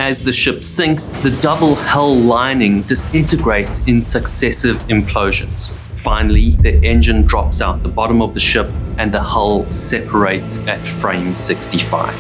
As the ship sinks, the double hull lining disintegrates in successive implosions. Finally, the engine drops out the bottom of the ship and the hull separates at frame 65.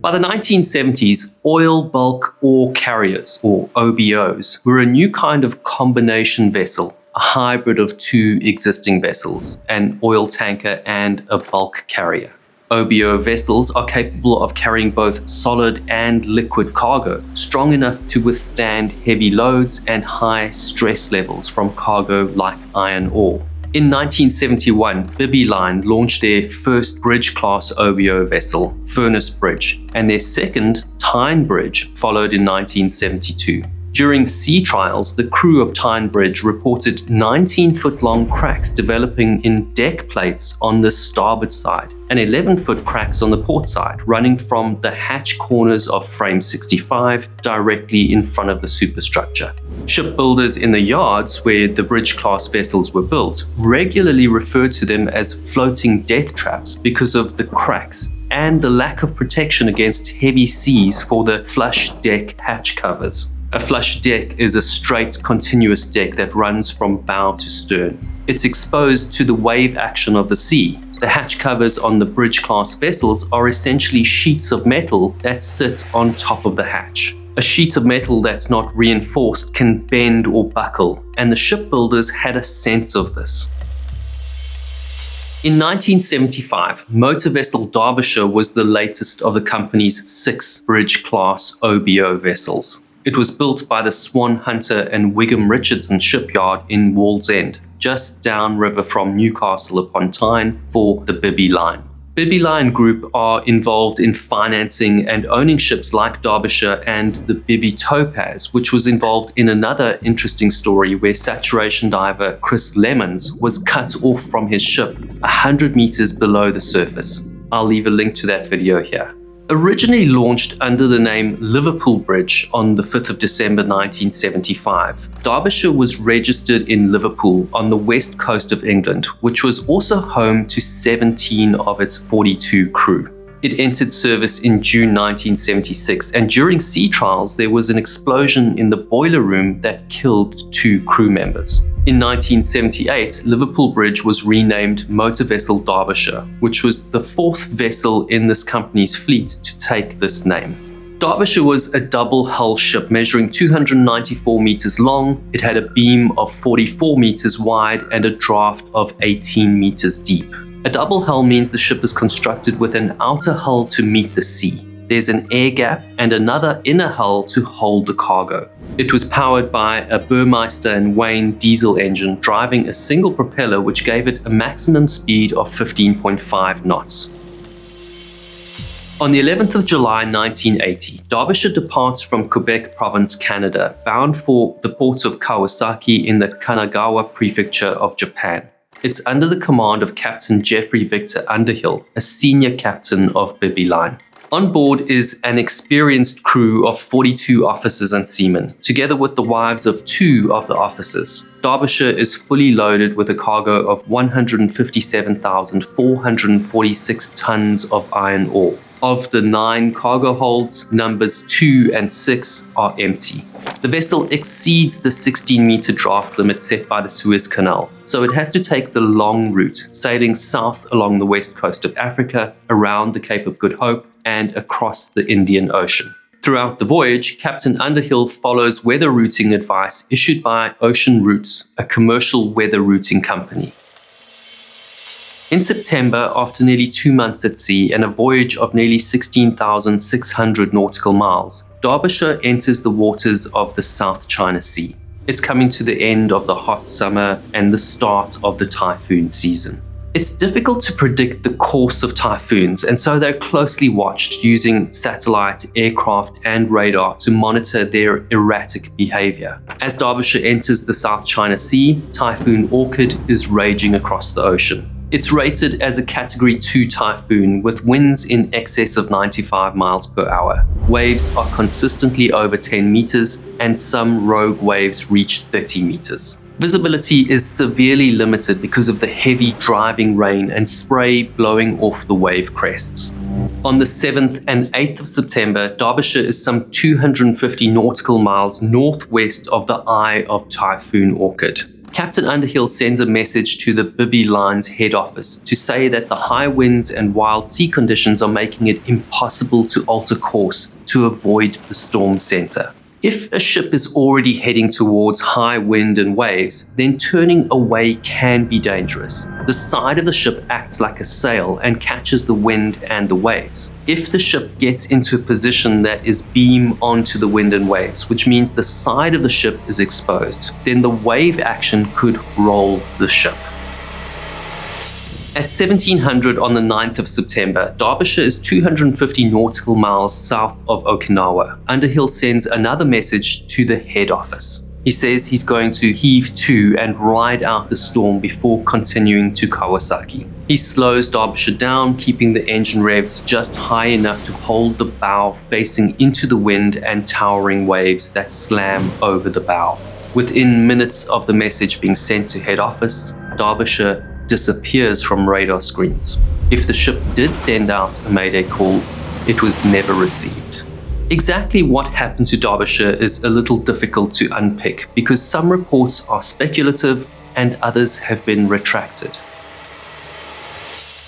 By the 1970s, oil bulk ore carriers, or OBOs, were a new kind of combination vessel, a hybrid of two existing vessels, an oil tanker and a bulk carrier. OBO vessels are capable of carrying both solid and liquid cargo, strong enough to withstand heavy loads and high stress levels from cargo like iron ore. In 1971, Waterline launched their first bridge-class OBO vessel, Furnace Bridge, and their second, Tyne Bridge, followed in 1972. During sea trials, the crew of Tyne Bridge reported 19-foot-long cracks developing in deck plates on the starboard side and 11-foot cracks on the port side, running from the hatch corners of frame 65 directly in front of the superstructure. Shipbuilders in the yards where the bridge-class vessels were built regularly referred to them as floating death traps because of the cracks and the lack of protection against heavy seas for the flush deck hatch covers. A flush deck is a straight, continuous deck that runs from bow to stern. It's exposed to the wave action of the sea. The hatch covers on the bridge-class vessels are essentially sheets of metal that sit on top of the hatch. A sheet of metal that's not reinforced can bend or buckle, and the shipbuilders had a sense of this. In 1975, motor vessel Derbyshire was the latest of the company's 6 bridge-class OBO vessels. It was built by the Swan Hunter and Wigham Richardson shipyard in Wallsend, just downriver from Newcastle upon Tyne for the Waterline. Waterline Group are involved in financing and owning ships like Derbyshire and the Bibi Topaz, which was involved in another interesting story where saturation diver Chris Lemons was cut off from his ship 100 meters below the surface. I'll leave a link to that video here. Originally launched under the name Liverpool Bridge on the 5th of December 1975, Derbyshire was registered in Liverpool on the west coast of England, which was also home to 17 of its 42 crew. It entered service in June 1976, and during sea trials there was an explosion in the boiler room that killed 2 crew members. In 1978, Liverpool Bridge was renamed Motor Vessel Derbyshire, which was the 4th vessel in this company's fleet to take this name. Derbyshire was a double-hull ship measuring 294 meters long. It had a beam of 44 meters wide and a draft of 18 meters deep. A double hull means the ship is constructed with an outer hull to meet the sea. There's an air gap and another inner hull to hold the cargo. It was powered by a Burmeister and Wain diesel engine driving a single propeller, which gave it a maximum speed of 15.5 knots. On the 11th of July 1980, Derbyshire departs from Quebec Province, Canada, bound for the port of Kawasaki in the Kanagawa Prefecture of Japan. It's under the command of Captain Geoffrey Victor Underhill, a senior captain of Waterline. On board is an experienced crew of 42 officers and seamen, together with the wives of 2 of the officers. Derbyshire is fully loaded with a cargo of 157,446 tons of iron ore. Of the 9 cargo holds, numbers 2 and 6 are empty. The vessel exceeds the 16-meter draft limit set by the Suez Canal, so it has to take the long route, sailing south along the west coast of Africa, around the Cape of Good Hope, and across the Indian Ocean. Throughout the voyage, Captain Underhill follows weather routing advice issued by Ocean Routes, a commercial weather routing company. In September, after nearly 2 months at sea and a voyage of nearly 16,600 nautical miles, Derbyshire enters the waters of the South China Sea. It's coming to the end of the hot summer and the start of the typhoon season. It's difficult to predict the course of typhoons, and so they're closely watched using satellite, aircraft, and radar to monitor their erratic behavior. As Derbyshire enters the South China Sea, Typhoon Orchid is raging across the ocean. It's rated as a Category 2 typhoon with winds in excess of 95 miles per hour. Waves are consistently over 10 meters, and some rogue waves reach 30 meters. Visibility is severely limited because of the heavy driving rain and spray blowing off the wave crests. On the 7th and 8th of September, Derbyshire is some 250 nautical miles northwest of the eye of Typhoon Orchid. Captain Underhill sends a message to the Bibby Line's head office to say that the high winds and wild sea conditions are making it impossible to alter course to avoid the storm center. If a ship is already heading towards high wind and waves, then turning away can be dangerous. The side of the ship acts like a sail and catches the wind and the waves. If the ship gets into a position that is beam onto the wind and waves, which means the side of the ship is exposed, then the wave action could roll the ship. At 1700 on the 9th of September, Derbyshire is 250 nautical miles south of Okinawa. Underhill sends another message to the head office. He says he's going to heave to and ride out the storm before continuing to Kawasaki. He slows Derbyshire down, keeping the engine revs just high enough to hold the bow facing into the wind and towering waves that slam over the bow. Within minutes of the message being sent to head office, Derbyshire disappears from radar screens. If the ship did send out a mayday call, it was never received. Exactly what happened to Derbyshire is a little difficult to unpick because some reports are speculative and others have been retracted.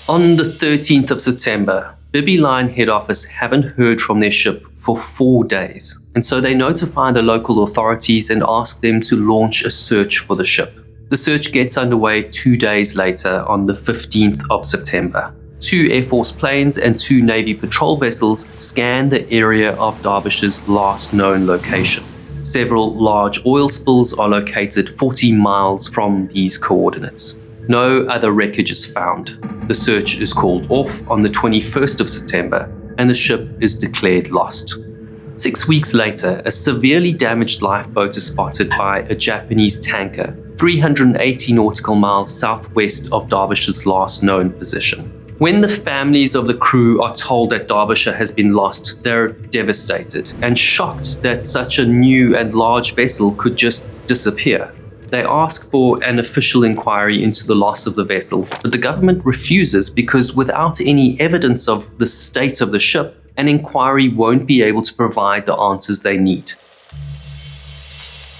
On the 13th of September, Bibby Line head office haven't heard from their ship for 4 days, and so they notify the local authorities and ask them to launch a search for the ship. The search gets underway 2 days later on the 15th of September. 2 Air Force planes and 2 Navy patrol vessels scan the area of Derbyshire's last known location. Several large oil spills are located 40 miles from these coordinates. No other wreckage is found. The search is called off on the 21st of September and the ship is declared lost. 6 weeks later, a severely damaged lifeboat is spotted by a Japanese tanker 380 nautical miles southwest of Derbyshire's last known position. When the families of the crew are told that Derbyshire has been lost, they're devastated and shocked that such a new and large vessel could just disappear. They ask for an official inquiry into the loss of the vessel, but the government refuses because without any evidence of the state of the ship, an inquiry won't be able to provide the answers they need.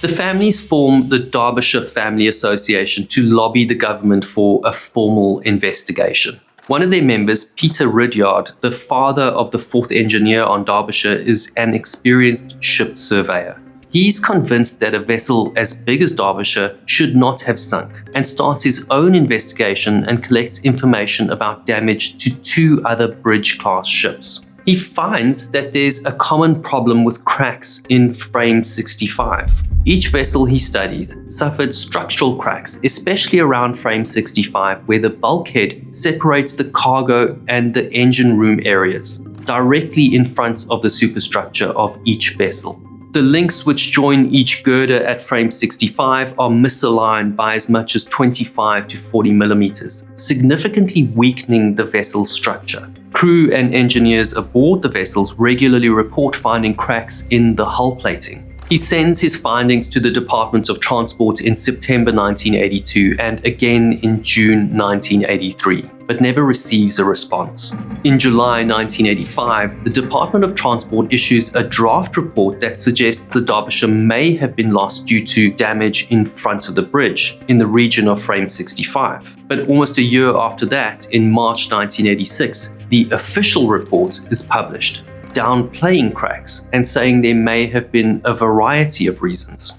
The families form the Derbyshire Family Association to lobby the government for a formal investigation. One of their members, Peter Ridyard, the father of the 4th engineer on Derbyshire, is an experienced ship surveyor. He's convinced that a vessel as big as Derbyshire should not have sunk and starts his own investigation and collects information about damage to 2 other bridge-class ships. He finds that there's a common problem with cracks in frame 65. Each vessel he studies suffered structural cracks, especially around frame 65, where the bulkhead separates the cargo and the engine room areas, directly in front of the superstructure of each vessel. The links which join each girder at frame 65 are misaligned by as much as 25 to 40 millimeters, significantly weakening the vessel's structure. Crew and engineers aboard the vessels regularly report finding cracks in the hull plating. He sends his findings to the Department of Transport in September 1982 and again in June 1983, but never receives a response. In July 1985, the Department of Transport issues a draft report that suggests the Derbyshire may have been lost due to damage in front of the bridge in the region of frame 65. But almost a year after that, in March 1986, the official report is published, downplaying cracks and saying there may have been a variety of reasons.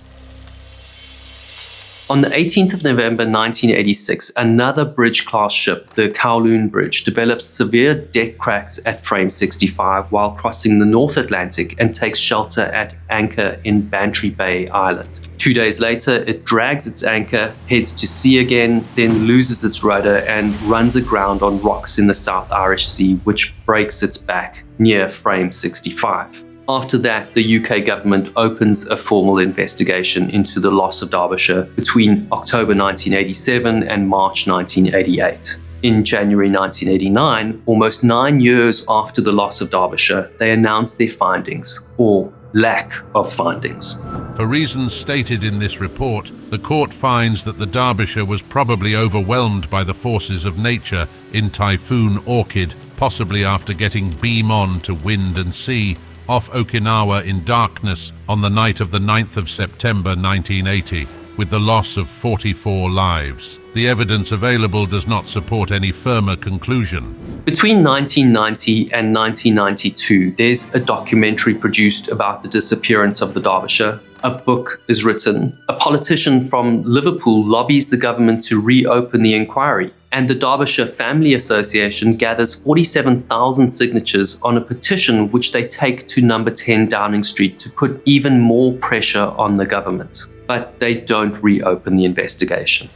On the 18th of November 1986, another bridge-class ship, the Kowloon Bridge, develops severe deck cracks at frame 65 while crossing the North Atlantic and takes shelter at anchor in Bantry Bay Island. 2 days later, it drags its anchor, heads to sea again, then loses its rudder and runs aground on rocks in the South Irish Sea, which breaks its back near frame 65. After that, the UK government opens a formal investigation into the loss of Derbyshire between October 1987 and March 1988. In January 1989, almost 9 years after the loss of Derbyshire, they announced their findings, or lack of findings. For reasons stated in this report, the court finds that the Derbyshire was probably overwhelmed by the forces of nature in Typhoon Orchid, possibly after getting beam on to wind and sea off Okinawa in darkness on the night of the 9th of September 1980, with the loss of 44 lives. The evidence available does not support any firmer conclusion. Between 1990 and 1992, there's a documentary produced about the disappearance of the Derbyshire. A book is written. A politician from Liverpool lobbies the government to reopen the inquiry. And the Derbyshire Family Association gathers 47,000 signatures on a petition which they take to number 10 Downing Street to put even more pressure on the government. But they don't reopen the investigation.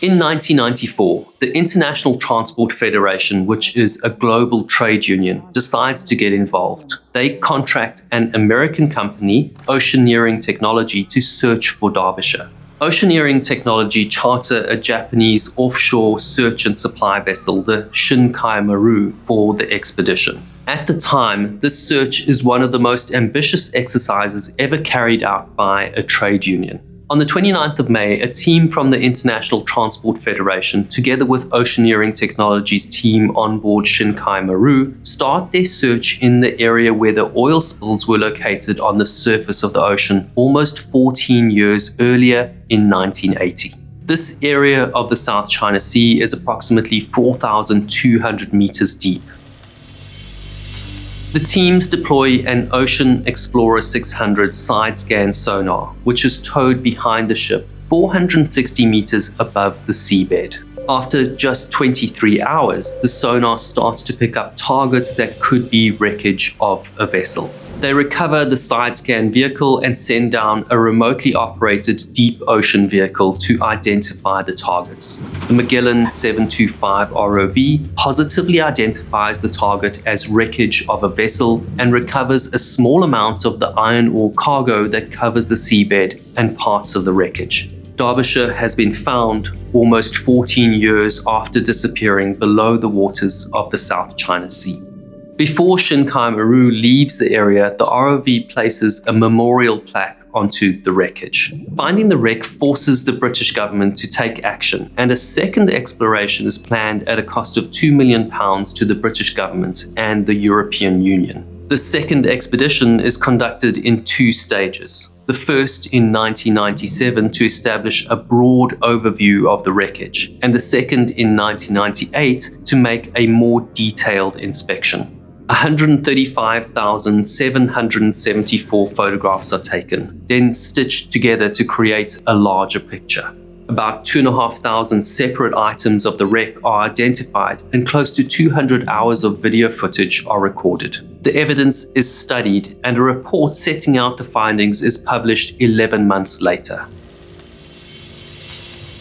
In 1994, the International Transport Federation, which is a global trade union, decides to get involved. They contract an American company, Oceaneering Technology, to search for Derbyshire. Oceaneering Technology charter a Japanese offshore search and supply vessel, the Shinkai Maru, for the expedition. At the time, this search is one of the most ambitious exercises ever carried out by a trade union. On the 29th of May, a team from the International Transport Federation, together with Oceaneering Technology's team on board Shinkai Maru, start their search in the area where the oil spills were located on the surface of the ocean almost 14 years earlier in 1980. This area of the South China Sea is approximately 4,200 meters deep. The teams deploy an Ocean Explorer 600 side-scan sonar, which is towed behind the ship 460 meters above the seabed. After just 23 hours, the sonar starts to pick up targets that could be wreckage of a vessel. They recover the side-scan vehicle and send down a remotely operated deep ocean vehicle to identify the targets. The Magellan 725 ROV positively identifies the target as wreckage of a vessel and recovers a small amount of the iron ore cargo that covers the seabed and parts of the wreckage. Derbyshire has been found almost 14 years after disappearing below the waters of the South China Sea. Before Shinkai Maru leaves the area, the ROV places a memorial plaque onto the wreckage. Finding the wreck forces the British government to take action, and a second exploration is planned at a cost of £2 million to the British government and the European Union. The second expedition is conducted in 2 stages. The first in 1997 to establish a broad overview of the wreckage, and the second in 1998 to make a more detailed inspection. 135,774 photographs are taken, then stitched together to create a larger picture. About 2,500 separate items of the wreck are identified, and close to 200 hours of video footage are recorded. The evidence is studied, and a report setting out the findings is published 11 months later.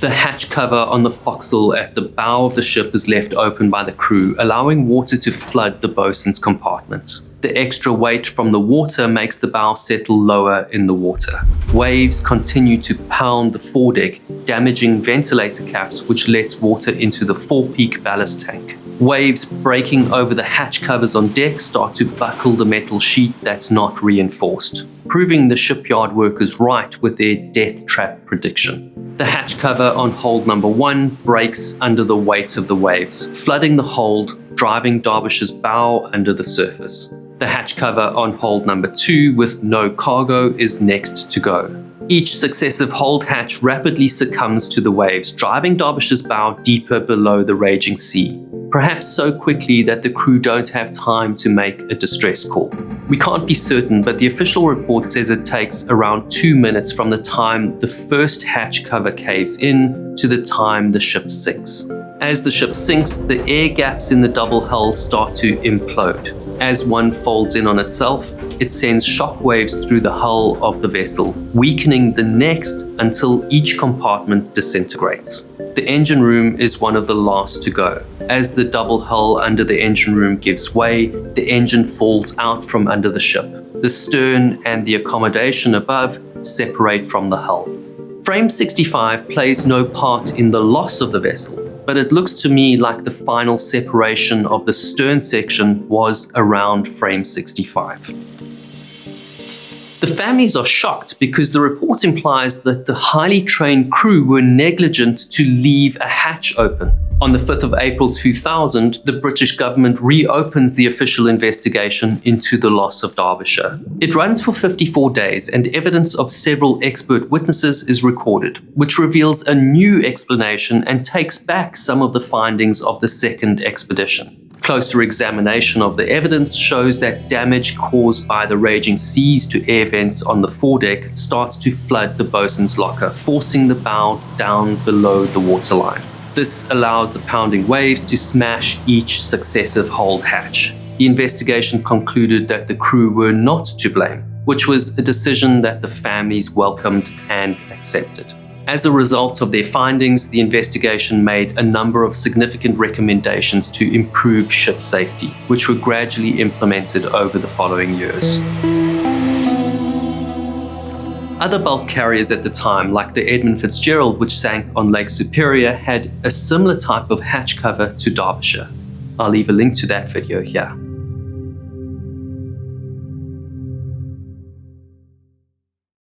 The hatch cover on the forecastle at the bow of the ship is left open by the crew, allowing water to flood the bosun's compartment. The extra weight from the water makes the bow settle lower in the water. Waves continue to pound the foredeck, damaging ventilator caps, which lets water into the forepeak ballast tank. Waves breaking over the hatch covers on deck start to buckle the metal sheet that's not reinforced, proving the shipyard workers right with their death trap prediction. The hatch cover on hold number 1 breaks under the weight of the waves, flooding the hold, driving Derbyshire's bow under the surface. The hatch cover on hold number 2 with no cargo is next to go. Each successive hold hatch rapidly succumbs to the waves, driving Derbyshire's bow deeper below the raging sea, perhaps so quickly that the crew don't have time to make a distress call. We can't be certain, but the official report says it takes around 2 minutes from the time the first hatch cover caves in to the time the ship sinks. As the ship sinks, the air gaps in the double hull start to implode. As one folds in on itself, it sends shock waves through the hull of the vessel, weakening the next until each compartment disintegrates. The engine room is one of the last to go. As the double hull under the engine room gives way, the engine falls out from under the ship. The stern and the accommodation above separate from the hull. Frame 65 plays no part in the loss of the vessel, but it looks to me like the final separation of the stern section was around frame 65. The families are shocked because the report implies that the highly trained crew were negligent to leave a hatch open. On the 5th of April 2000, the British government reopens the official investigation into the loss of Derbyshire. It runs for 54 days, and evidence of several expert witnesses is recorded, which reveals a new explanation and takes back some of the findings of the second expedition. Closer examination of the evidence shows that damage caused by the raging seas to air vents on the foredeck starts to flood the bosun's locker, forcing the bow down below the waterline. This allows the pounding waves to smash each successive hold hatch. The investigation concluded that the crew were not to blame, which was a decision that the families welcomed and accepted. As a result of their findings, the investigation made a number of significant recommendations to improve ship safety, which were gradually implemented over the following years. Other bulk carriers at the time, like the Edmund Fitzgerald, which sank on Lake Superior, had a similar type of hatch cover to Derbyshire. I'll leave a link to that video here.